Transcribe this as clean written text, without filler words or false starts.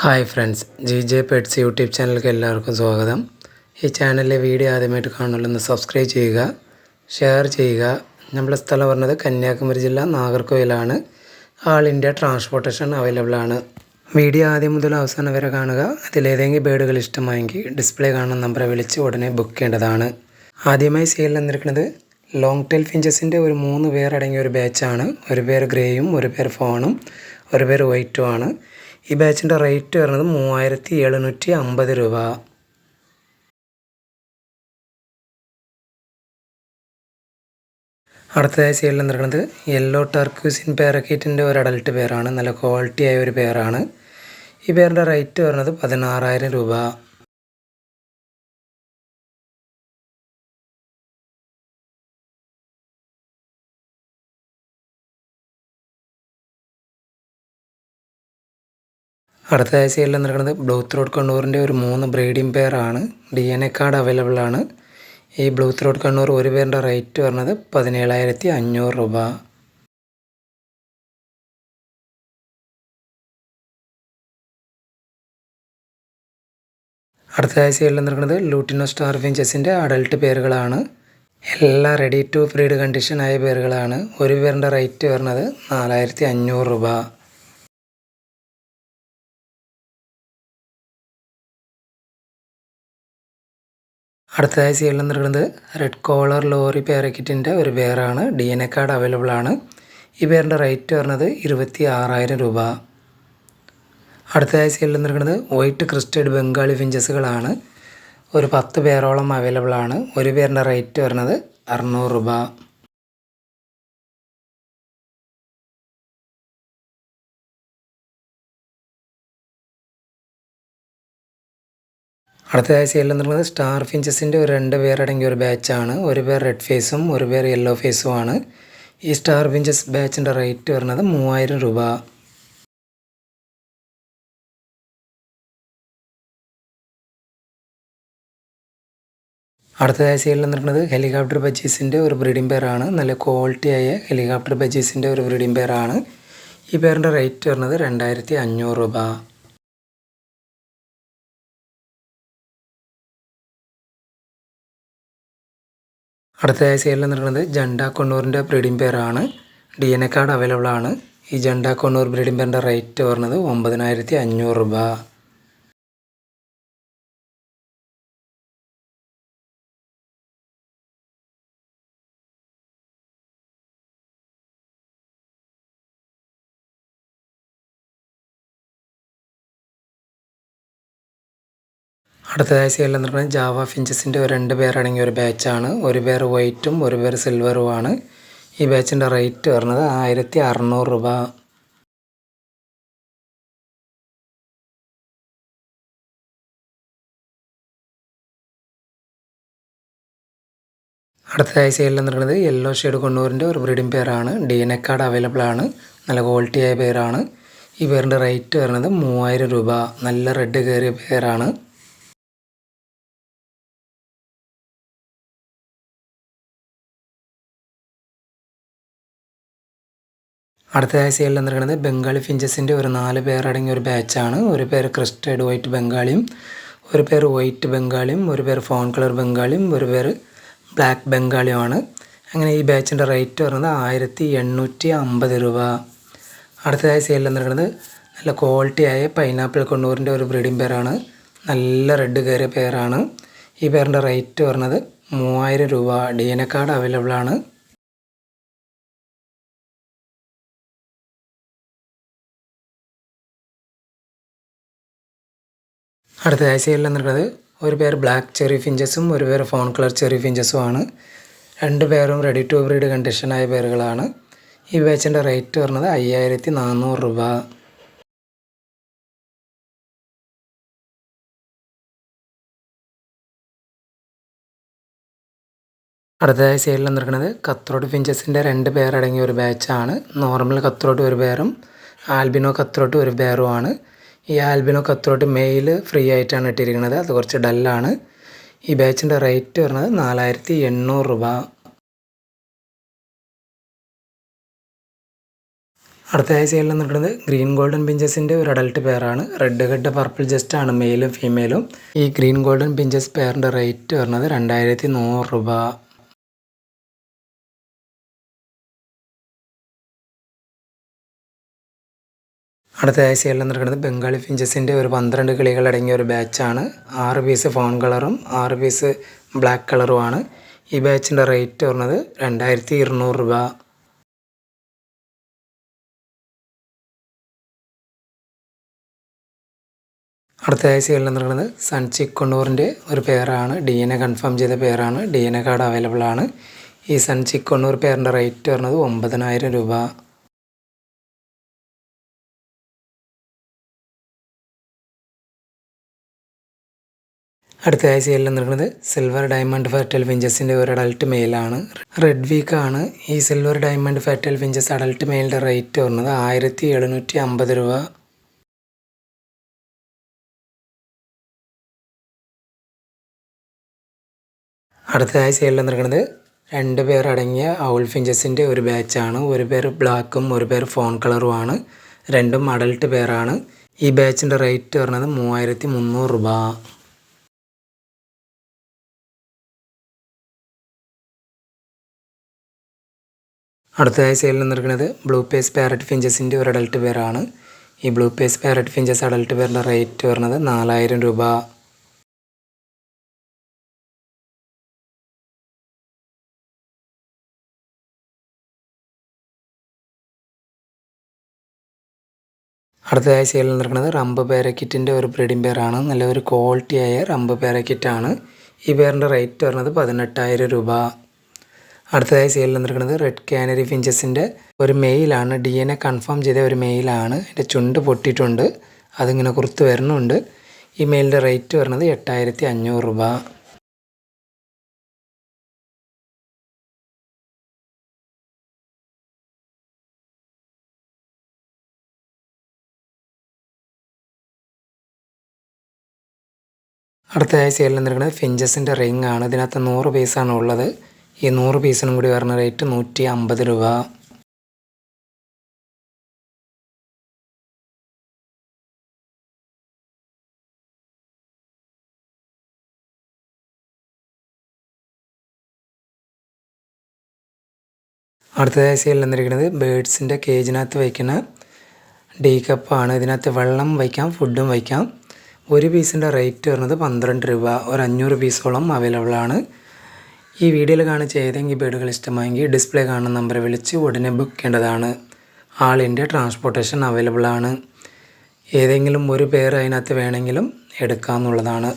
Hi friends, GJ pets YouTube ചാനലിലേക്ക് എല്ലാവർക്കും സ്വാഗതം. ഈ ചാനലിലെ വീഡിയോ ആദ്യമായിട്ട് കാണുന്നുള്ളൊന്ന് സബ്സ്ക്രൈബ് ചെയ്യുക, ഷെയർ ചെയ്യുക. നമ്മുടെ സ്ഥലം പറഞ്ഞത് കന്യാകുമാരി ജില്ല നാഗർകോവിലാണ്. ആൾ ഇന്ത്യ ട്രാൻസ്പോർട്ടേഷൻ അവൈലബിൾ ആണ്. വീഡിയോ ആദ്യം മുതൽ അവസാനം വരെ കാണുക. അതിലേതെങ്കിലും ബേഡുകൾ ഇഷ്ടമായെങ്കിൽ ഡിസ്പ്ലേ കാണുന്ന നമ്പറെ വിളിച്ച് ഉടനെ ബുക്ക് ചെയ്യേണ്ടതാണ്. ആദ്യമായി സെയിലിൽ വന്നിരിക്കുന്നത് ലോങ് ടെയിൽ ഫിഞ്ചസിൻ്റെ ഒരു 3 പേർ അടങ്ങിയ ഒരു ബാച്ചാണ്. ഒരു പേർ ഗ്രേയും ഒരു പേർ ഫോണും ഒരു പേർ വൈറ്റും ആണ്. ഈ ബാച്ചിൻ്റെ റേറ്റ് വരുന്നത് 3750 രൂപ. അടുത്തതായി സെയിലിൽ നിൽക്കുന്നത് യെല്ലോ ടർക്യൂസിൻ പാരക്കീറ്റിൻ്റെ ഒരു അഡൽട്ട് പേരാണ്. നല്ല ക്വാളിറ്റി ആയ ഒരു പേരാണ്. ഈ പേരിൻ്റെ റേറ്റ് വരുന്നത് 16,000 രൂപ. അടുത്തതായി സെയിലിൽ നിൽക്കുന്നത് ബ്ലൂ ത്രോട്ട് കണ്ണൂറിൻ്റെ ഒരു 3 ബ്രീഡിംഗ് പെയറാണ്. DNA കാർഡ് അവൈലബിൾ ആണ്. ഈ ബ്ലൂ ത്രോട്ട് കണ്ണൂർ ഒരു പേരിൻ്റെ റേറ്റ് വരുന്നത് 17,500 രൂപ. അടുത്തതായി സെയിലിൽ നിൽക്കുന്നത് ലൂട്ടിനോ സ്റ്റാർ ഫിഞ്ചസിൻ്റെ അഡൽട്ട് പേരുകളാണ്. എല്ലാം റെഡി ടു ബ്രീഡ് കണ്ടീഷനായ പേരുകളാണ്. ഒരു പേരിൻ്റെ റേറ്റ് വരുന്നത് 4,500 രൂപ. അടുത്തതായി സെയിലിൽ നിൽക്കുന്നത് റെഡ് കോളർ ലോറി പാരക്കറ്റിൻ്റെ ഒരു പേരാണ്. DNA കാർഡ് അവൈലബിൾ ആണ്. ഈ പേരിൻ്റെ റേറ്റ് വരുന്നത് 26,000 രൂപ. അടുത്തതായി സെയിലിൽ നിൽക്കുന്നത് വൈറ്റ് ക്രിസ്റ്റഡ് ബംഗാളി ഫിഞ്ചസുകളാണ്. ഒരു 10 പേരോളം അവൈലബിൾ ആണ്. ഒരു പേരിൻ്റെ റേറ്റ് വരുന്നത് 600 രൂപ. അടുത്തതായി സെയിലിൽ നിൽക്കുന്നത് സ്റ്റാർ ഫിഞ്ചസിൻ്റെ ഒരു 2 പേരടങ്ങിയ ഒരു ബാച്ചാണ്. ഒരു പേർ റെഡ് ഫേസും ഒരു പേർ യെല്ലോ ഫേസും ആണ്. ഈ സ്റ്റാർ ഫിഞ്ചസ് ബാച്ചിൻ്റെ റേറ്റ് വരുന്നത് 3000 രൂപ. അടുത്തതായി സെയിലിൽ നിൽക്കുന്നത് ഹെലികോപ്റ്റർ ബജീസിൻ്റെ ഒരു ബ്രീഡിംഗ് പെയറാണ്. നല്ല ക്വാളിറ്റി ആയ ഹെലികോപ്റ്റർ ബജീസിൻ്റെ ഒരു ബ്രീഡിംഗ് പെയറാണ്. ഈ പേരിൻ്റെ റേറ്റ് വരുന്നത് 2,500 രൂപ. അടുത്തതായി സെയിലിൽ നിൽക്കുന്നത് ജണ്ട കൊണ്ണൂറിൻ്റെ ബ്രീഡിംഗ് പെയറാണ്. DNA കാർഡ് അവൈലബിൾ ആണ്. ഈ ജണ്ട കൊണ്ണൂർ ബ്രീഡിംഗ് പെയറിൻ്റെ റേറ്റ് വരുന്നത് 9,500 രൂപ. അടുത്തതായി സെയിലിൽ നിൽക്കുന്നത് ജാവ ഫിഞ്ചസിൻ്റെ ഒരു 2 പേരടങ്ങിയ ഒരു ബാച്ചാണ്. ഒരു പേർ വൈറ്റും ഒരു പേർ സിൽവറുമാണ്. ഈ ബാച്ചിൻ്റെ റേറ്റ് വരുന്നത് 1,600 രൂപ. അടുത്തതായി സെയിലിൽ നിൽക്കുന്നത് യെല്ലോ ഷെയ്ഡ് കൊണ്ണൂരിൻ്റെ ഒരു ബ്രീഡിംഗ് പെയറാണ്. DNA കാർഡ് അവൈലബിൾ ആണ്. നല്ല ക്വാളിറ്റി ആയ പേരാണ്. ഈ പേരിൻ്റെ റേറ്റ് വരുന്നത് 3000 രൂപ. നല്ല റെഡ് കയറിയ പേരാണ്. അടുത്തതായി സെയിലിൽ നിൽക്കുന്നത് ബംഗാളി ഫിഞ്ചസിൻ്റെ ഒരു 4 പേരടങ്ങിയ ഒരു ബാച്ചാണ്. ഒരു പേര് ക്രിസ്റ്റഡ് വൈറ്റ് ബംഗാളിയും ഒരു പേര് വൈറ്റ് ബംഗാളിയും ഒരു പേര് ഫോൺ കളർ ബംഗാളിയും ഒരു പേര് ബ്ലാക്ക് ബംഗാളിയുമാണ്. അങ്ങനെ ഈ ബാച്ചിൻ്റെ റേറ്റ് വരുന്നത് 1,850 രൂപ. അടുത്തതായി സെയിലിൽ നിൽക്കുന്നത് നല്ല ക്വാളിറ്റി ആയ പൈനാപ്പിൾ കൊണ്ണൂരിൻ്റെ ഒരു ബ്രീഡിംഗ് പെയറാണ്. നല്ല റെഡ് കയറിയ പെയറാണ്. ഈ പേരിൻ്റെ റേറ്റ് വരുന്നത് 3000 രൂപ. DNA കാർഡ് അവൈലബിൾ ആണ്. അടുത്തതായി സെയിലിൽ നിൽക്കുന്നത് ഒരു പേർ ബ്ലാക്ക് ചെറി ഫിഞ്ചസും ഒരു പേർ ഫോൺ കളർ ചെറി ഫിഞ്ചസും ആണ്. 2 പേരും റെഡി ടു ബ്രീഡ് കണ്ടീഷനായ പേരുകളാണ്. ഈ ബാച്ചിൻ്റെ റേറ്റ് വരുന്നത് 5,400 രൂപ. അടുത്തതായി സെയിലിൽ നിൽക്കുന്നത് കത്രോട്ട് ഫിഞ്ചസിൻ്റെ 2 പേരടങ്ങിയ ഒരു ബാച്ചാണ്. നോർമൽ കത്രോട്ട് ഒരു പേരും ആൽബിനോ കത്രോട്ട് ഒരു പേരുമാണ്. ഈ ആൽബിനോ കത്രോട്ട് മെയിൽ ഫ്രീ ആയിട്ടാണ് ഇട്ടിരിക്കുന്നത്. അത് കുറച്ച് ഡല്ലാണ്. ഈ ബാച്ചിൻ്റെ റേറ്റ് വരുന്നത് 4,800 രൂപ. അടുത്തതായി സെയിലിൽ നിൽക്കുന്നത് ഗ്രീൻ ഗോൾഡൻ പിഞ്ചസിൻ്റെ ഒരു അഡൽട്ട് പെയറാണ്. റെഡ് ഹെഡ് പർപ്പിൾ ജസ്റ്റ് ആണ് മെയിലും ഫീമെയിലും. ഈ ഗ്രീൻ ഗോൾഡൻ പിഞ്ചസ് പെയറിൻ്റെ റേറ്റ് വരുന്നത് 2100 രൂപ. അടുത്തതായി സെയിലിൽ നിൽക്കുന്നത് ബംഗാളി ഫിഞ്ചസിൻ്റെ ഒരു 12 കിളികളടങ്ങിയ ഒരു ബാച്ചാണ്. 6 പീസ് ഫോൺ കളറും 6 പീസ് ബ്ലാക്ക് കളറുമാണ്. ഈ ബാച്ചിൻ്റെ റേറ്റ് വരുന്നത് 2200 രൂപ. അടുത്തതായി സെയിലിൽ നിൽക്കുന്നത് സൺ ചിക്കൊണ്ണൂറിൻ്റെ ഒരു പെയറാണ്. DNA കൺഫേം ചെയ്ത പെയറാണ്. DNA കാർഡ് അവൈലബിൾ ആണ്. ഈ സൺ ചിക്കൊണ്ണൂർ പെയറിൻ്റെ റേറ്റ് വരുന്നത് 9000 രൂപ. അടുത്തതായി സെയിലിൽ നിൽക്കുന്നത് സിൽവർ ഡയമണ്ട് ഫെർട്ടൽ ഫിഞ്ചസിൻ്റെ ഒരു അഡൽട്ട് മെയിലാണ്. റെഡ് വീക്കാണ്. ഈ silver diamond fertile finches adult മെയിലിൻ്റെ റേറ്റ് വരുന്നത് 1750 രൂപ. അടുത്തതായി സെയിലിൽ നിൽക്കുന്നത് 2 പേർ അടങ്ങിയ ഔൾ ഫിഞ്ചസിൻ്റെ ഒരു ബാച്ചാണ്. ഒരു പേർ ബ്ലാക്കും ഒരു പേർ ഫോൺ കളറുമാണ്. രണ്ടും അഡൽട്ട് പെയറാണ്. ഈ ബാച്ചിൻ്റെ റേറ്റ് വരുന്നത് 3300 രൂപ. അടുത്തതായി സെയിലിൽ നിൽക്കുന്നത് ബ്ലൂ പേസ് പാരറ്റ് ഫിഞ്ചസിൻ്റെ ഒരു അഡൽട്ട് പെയറാണ്. ഈ blue face parrot finches adult പെയറിൻ്റെ റേറ്റ് വരുന്നത് 4000 രൂപ. അടുത്തതായി സെയിലിൽ നിൽക്കുന്നത് റംബ് പാരക്കിറ്റിൻ്റെ ഒരു ബ്രീഡിംഗ് പെയറാണ്. നല്ലൊരു ക്വാളിറ്റിയായ റംബ് പാരക്കിറ്റാണ്. ഈ പെയറിൻ്റെ റേറ്റ് വരുന്നത് 18000 രൂപ. അടുത്തതായി സെയിലിൽ നിൽക്കുന്നത് റെഡ് കാനറി ഫിഞ്ചസിൻ്റെ ഒരു മെയിലാണ്. DNA കൺഫേം ചെയ്ത ഒരു മെയിലാണ്. അതിൻ്റെ ചുണ്ട് പൊട്ടിയിട്ടുണ്ട്, അതിങ്ങനെ കുറുത്ത് വരുന്നുണ്ട്. ഈ മെയിലിൻ്റെ റേറ്റ് വരുന്നത് 8500 രൂപ. അടുത്തതായി സെയിലിൽ നിൽക്കുന്നത് ഫിഞ്ചസിൻ്റെ റിംഗ് ആണ്. ഇതിനകത്ത് 100 പീസാണ് ഉള്ളത്. ഈ 100 പീസിനും കൂടി വരുന്ന റേറ്റ് 150 രൂപ. അടുത്തതായി സെയിലിൽ നിന്നിരിക്കുന്നത് ബേഡ്സിൻ്റെ കേജിനകത്ത് വയ്ക്കുന്ന ഡീ കപ്പാണ്. ഇതിനകത്ത് വെള്ളം വയ്ക്കാം, ഫുഡും വയ്ക്കാം. ഒരു പീസിൻ്റെ റേറ്റ് വരുന്നത് 12 രൂപ. ഒരു 500 പീസോളം അവൈലബിൾ ആണ്. ഈ വീഡിയോയിൽ കാണിച്ച ഏതെങ്കിലും ബേഡുകൾ ഇഷ്ടമായെങ്കിൽ ഡിസ്പ്ലേ കാണുന്ന നമ്പറെ വിളിച്ച് ഉടനെ ബുക്ക് ചെയ്യേണ്ടതാണ്. ആൾ ഇന്ത്യ ട്രാൻസ്പോർട്ടേഷൻ അവൈലബിൾ ആണ്. ഏതെങ്കിലും ഒരു പെയർ അതിനകത്ത് വേണമെങ്കിലും എടുക്കാമെന്നുള്ളതാണ്.